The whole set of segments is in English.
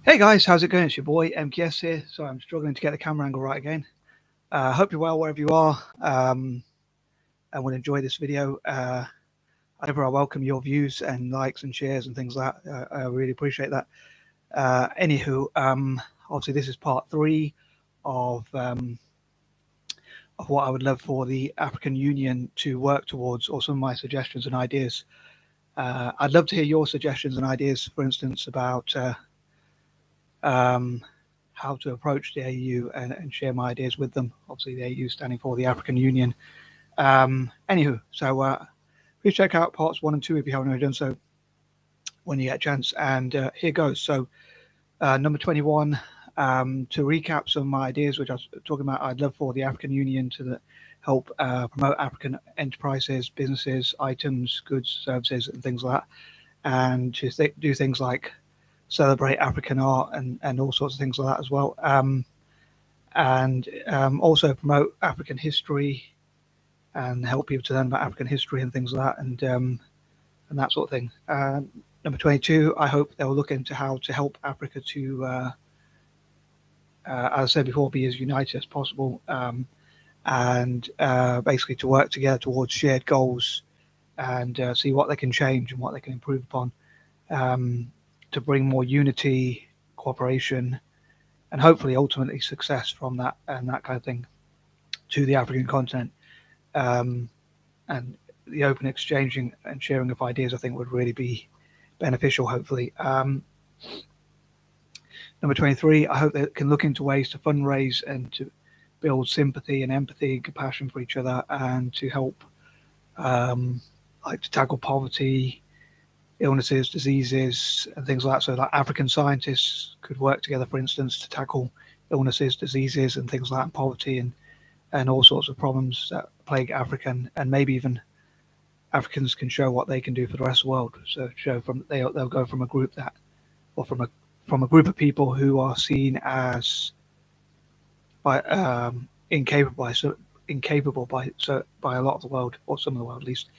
Hey guys, how's it going? It's your boy M.K.S here. So I'm struggling to get the camera angle right again. Hope you're well wherever you are. I will enjoy this video. I welcome your views and likes and shares and things like that. I really appreciate that. Obviously this is part 3 of what I would love for the African Union to work towards, or some of my suggestions and ideas. I'd love to hear your suggestions and ideas, for instance, about um, how to approach the AU and share my ideas with them. Obviously, the AU standing for the African Union. Please check out parts 1 and 2 if you haven't already done so when you get a chance. And here goes. So, number 21, to recap some of my ideas, which I was talking about, I'd love for the African Union to help promote African enterprises, businesses, items, goods, services, and things like that. And to do things like celebrate African art and all sorts of things like that as well. Also promote African history and help people to learn about African history and things like that, and that sort of thing. Number 22, I hope they'll look into how to help Africa to, as I said before, be as united as possible, and basically to work together towards shared goals and see what they can change and what they can improve upon, to bring more unity, cooperation, and hopefully ultimately success from that and that kind of thing to the African continent. And the open exchanging and sharing of ideas, I think, would really be beneficial, hopefully. Number 23, I hope they can look into ways to fundraise and to build sympathy and empathy and compassion for each other, and to help to tackle poverty, illnesses, diseases, and things like that. So, like African scientists could work together, for instance, to tackle illnesses, diseases, and things like that, poverty, and all sorts of problems that plague Africa, and maybe even Africans can show what they can do for the rest of the world. So, they'll go from a group that, or from a group of people who are seen as incapable by a lot of the world, or some of the world at least.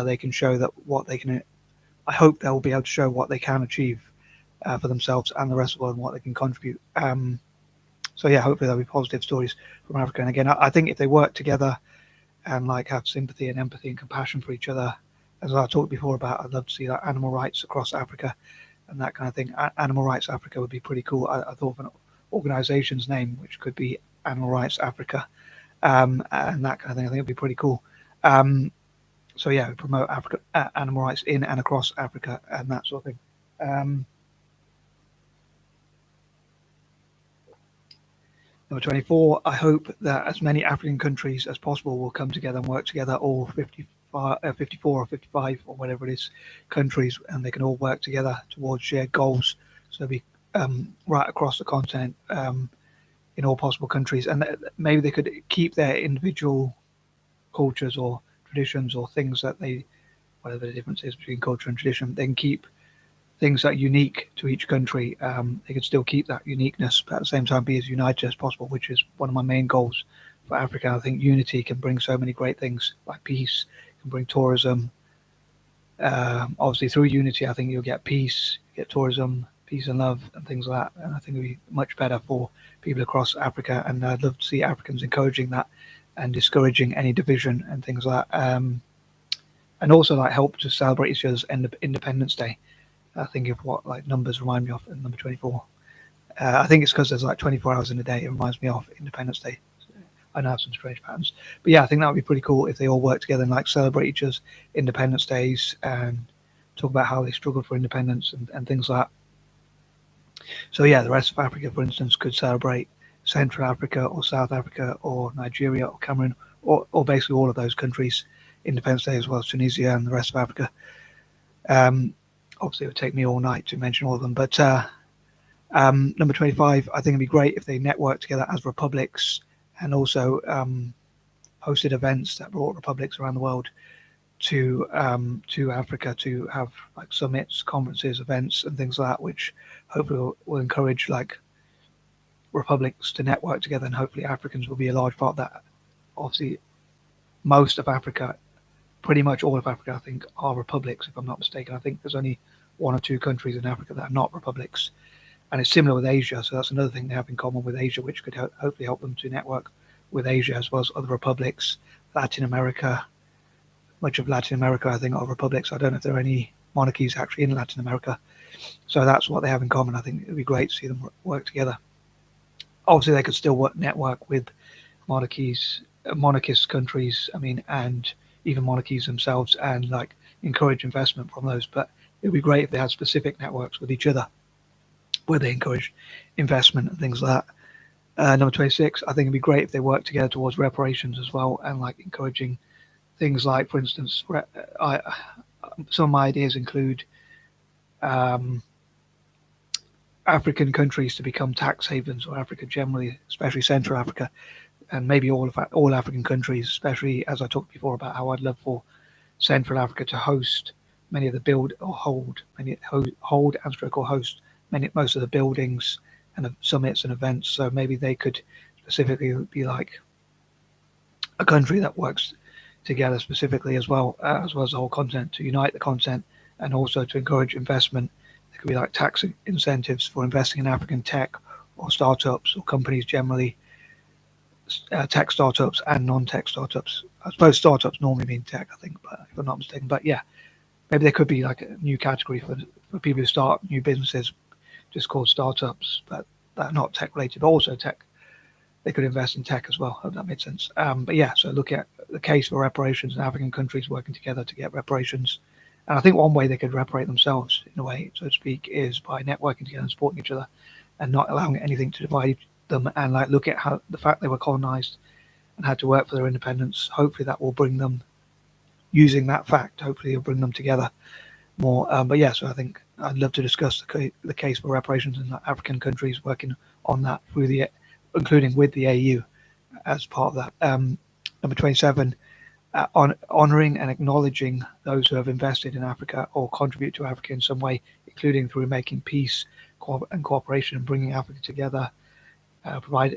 They can show that what they can. I hope they'll be able to show what they can achieve for themselves and the rest of the world, and what they can contribute. So yeah, hopefully there'll be positive stories from Africa. And again, I think if they work together and like have sympathy and empathy and compassion for each other, as I talked before about, I'd love to see that animal rights across Africa and that kind of thing. Animal Rights Africa would be pretty cool. I thought of an organization's name, which could be Animal Rights Africa, and that kind of thing. I think it'd be pretty cool. So yeah, promote Africa, animal rights in and across Africa, and that sort of thing. Number 24, I hope that as many African countries as possible will come together and work together, all 54 or 55 or whatever it is countries, and they can all work together towards shared goals. So be right across the continent, in all possible countries, and maybe they could keep their individual cultures or traditions or things that whatever the difference is between culture and tradition, they can keep things that are unique to each country. They can still keep that uniqueness, but at the same time be as united as possible, which is one of my main goals for Africa. I think unity can bring so many great things, like peace, can bring tourism. Obviously, through unity, I think you'll get peace, get tourism, peace and love, and things like that. And I think it'll be much better for people across Africa. And I'd love to see Africans encouraging that and discouraging any division and things like that. And also like help to celebrate each other's Independence Day. I think of what like numbers remind me of in number 24. I think it's because there's like 24 hours in a day. It reminds me of Independence Day. I know I have some strange patterns, but yeah, I think that would be pretty cool if they all work together and like celebrate each other's Independence Days and talk about how they struggled for independence and things like that. So yeah, the rest of Africa, for instance, could celebrate Central Africa or South Africa or Nigeria or Cameroon or basically all of those countries Independence Day, as well as Tunisia and the rest of Africa. Obviously, it would take me all night to mention all of them, but number 25, I think it'd be great if they network together as republics and also hosted events that brought republics around the world to Africa to have like summits, conferences, events, and things like that, which hopefully will encourage like republics to network together, and hopefully Africans will be a large part of that. Obviously, most of Africa, pretty much all of Africa, I think, are republics, if I'm not mistaken. I think there's only 1 or 2 countries in Africa that are not republics. And it's similar with Asia, so that's another thing they have in common with Asia, which could hopefully help them to network with Asia as well as other republics, Latin America. Much of Latin America, I think, are republics. I don't know if there are any monarchies actually in Latin America. So that's what they have in common. I think it would be great to see them work together. Obviously, they could still network with monarchist countries, and even monarchies themselves, and like encourage investment from those. But it would be great if they had specific networks with each other where they encourage investment and things like that. Number 26, I think it'd be great if they work together towards reparations as well, and like encouraging things like, for instance, some of my ideas include African countries to become tax havens, or Africa generally, especially Central Africa, and maybe all African countries, especially as I talked before about how I'd love for Central Africa to host many of the most of the buildings and the summits and events. So maybe they could specifically be like a country that works together specifically as well as the whole continent, to unite the continent and also to encourage investment. There could be like tax incentives for investing in African tech or startups or companies generally, tech startups and non-tech startups. I suppose startups normally mean tech, I think, but if I'm not mistaken. But yeah, maybe there could be like a new category for people who start new businesses, just called startups, but that are not tech related, but also tech. They could invest in tech as well. I hope that made sense. But yeah, so look at the case for reparations in African countries working together to get reparations. And I think one way they could reparate themselves, in a way, so to speak, is by networking together and supporting each other and not allowing anything to divide them, and like look at how the fact they were colonized and had to work for their independence. Hopefully that will bring them, using that fact, hopefully it'll bring them together more. But yeah, so I think I'd love to discuss the case for reparations in African countries, working on that including with the AU as part of that. Number 27, honoring and acknowledging those who have invested in Africa or contribute to Africa in some way, including through making peace and cooperation and bringing Africa together. Provide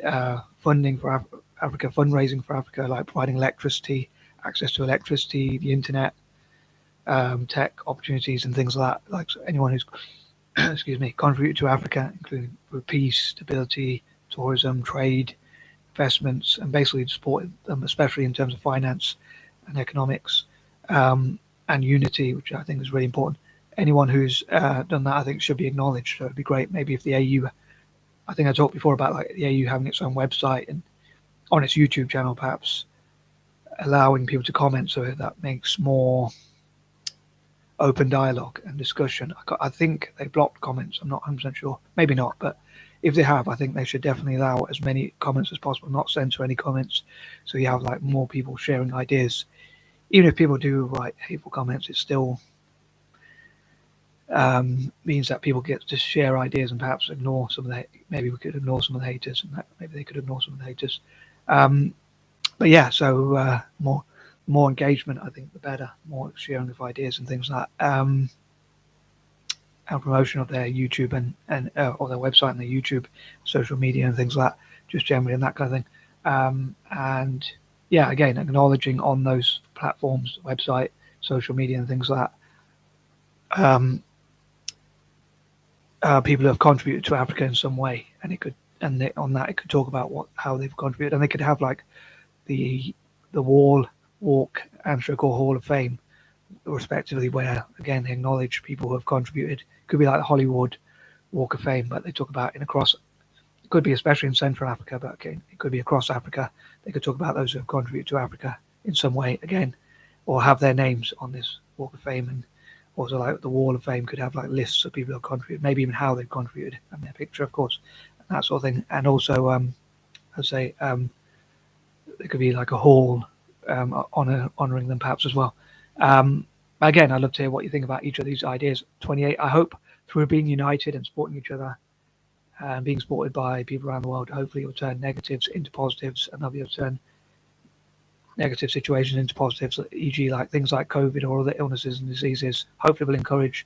funding for Africa, fundraising for Africa, like providing electricity, access to electricity, the internet, tech opportunities and things like that. Like anyone who's contributed to Africa, including for peace, stability, tourism, trade, investments, and basically support them, especially in terms of finance and economics, and unity, which I think is really important. Anyone who's done that, I think, should be acknowledged. So it'd be great maybe if the AU, I think I talked before about like the AU having its own website and on its YouTube channel, perhaps allowing people to comment, so that makes more open dialogue and discussion. I think they blocked comments. I'm not 100% sure. Maybe not, but if they have, I think they should definitely allow as many comments as possible, not censor any comments. So you have like more people sharing ideas. Even if people do write hateful comments, it still means that people get to share ideas and perhaps ignore some of the, maybe we could ignore some of the haters, and maybe they could ignore some of the haters. But yeah, so more engagement, I think the better, more sharing of ideas and things like that. And promotion of their YouTube and or their website and their YouTube, social media and things like that, just generally and that kind of thing. And yeah, again, acknowledging on those platforms, website, social media and things like that, people who have contributed to Africa in some way, and on that it could talk about how they've contributed, and they could have like the walk and so-called Hall of Fame, respectively, where again they acknowledge people who have contributed. It could be like the Hollywood Walk of Fame, but they talk about it could be especially in Central Africa, but again it could be across Africa. They could talk about those who have contributed to Africa in some way, again, or have their names on this Walk of Fame. And also like the Wall of Fame could have like lists of people who have contributed, maybe even how they've contributed and their picture, of course, and that sort of thing. And also I'd say there could be like a hall honoring them perhaps as well. Again, I'd love to hear what you think about each of these ideas. 28, I hope through being united and supporting each other and being supported by people around the world, hopefully it will turn negatives into positives, and they'll be able to turn negative situations into positives, e.g. like things like COVID or other illnesses and diseases. Hopefully will encourage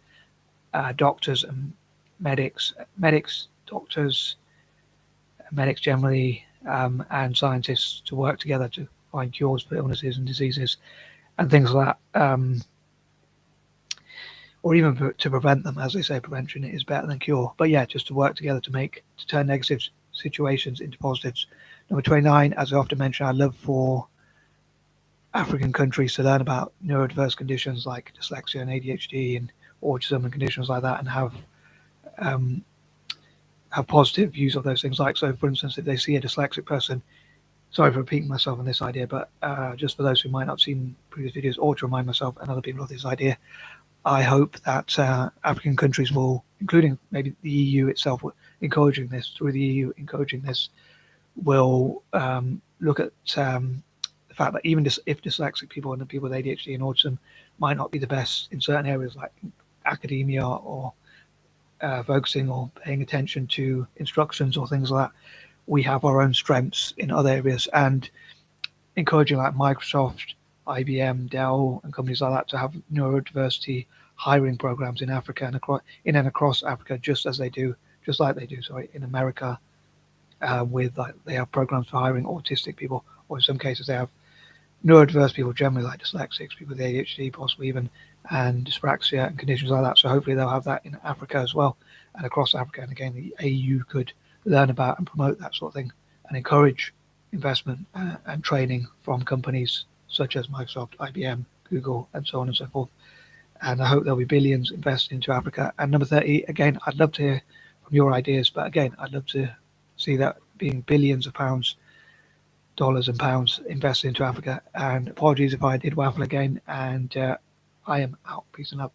doctors and medics generally, and scientists to work together to find cures for illnesses and diseases and things like that. or even to prevent them. As they say, prevention is better than cure. But yeah, just to work together to turn negative situations into positives. Number 29, as I often mention, I love for African countries to learn about neurodiverse conditions like dyslexia and ADHD and autism and conditions like that, and um, have positive views of those things. Like, so for instance, if they see a dyslexic person, sorry for repeating myself on this idea, but just for those who might not have seen previous videos, or to remind myself and other people of this idea, I hope that African countries will, including maybe the EU itself, encouraging this, through the EU encouraging this, will look at the fact that even if dyslexic people and the people with ADHD and autism might not be the best in certain areas like academia or focusing or paying attention to instructions or things like that, we have our own strengths in other areas, and encouraging like Microsoft, IBM, Dell, and companies like that to have neurodiversity hiring programs in Africa and across Africa, just like they do, in America, with like they have programs for hiring autistic people, or in some cases they have neurodiverse people generally, like dyslexics, people with ADHD, possibly even, and dyspraxia and conditions like that. So hopefully they'll have that in Africa as well, and across Africa. And again, the AU could learn about and promote that sort of thing, and encourage investment and training from companies such as Microsoft, IBM, Google, and so on and so forth. And I hope there'll be billions invested into Africa. And number 30, again, I'd love to hear from your ideas, but again, I'd love to see that being billions of pounds, dollars and pounds invested into Africa. And apologies if I did waffle again, and I am out. Peace and love.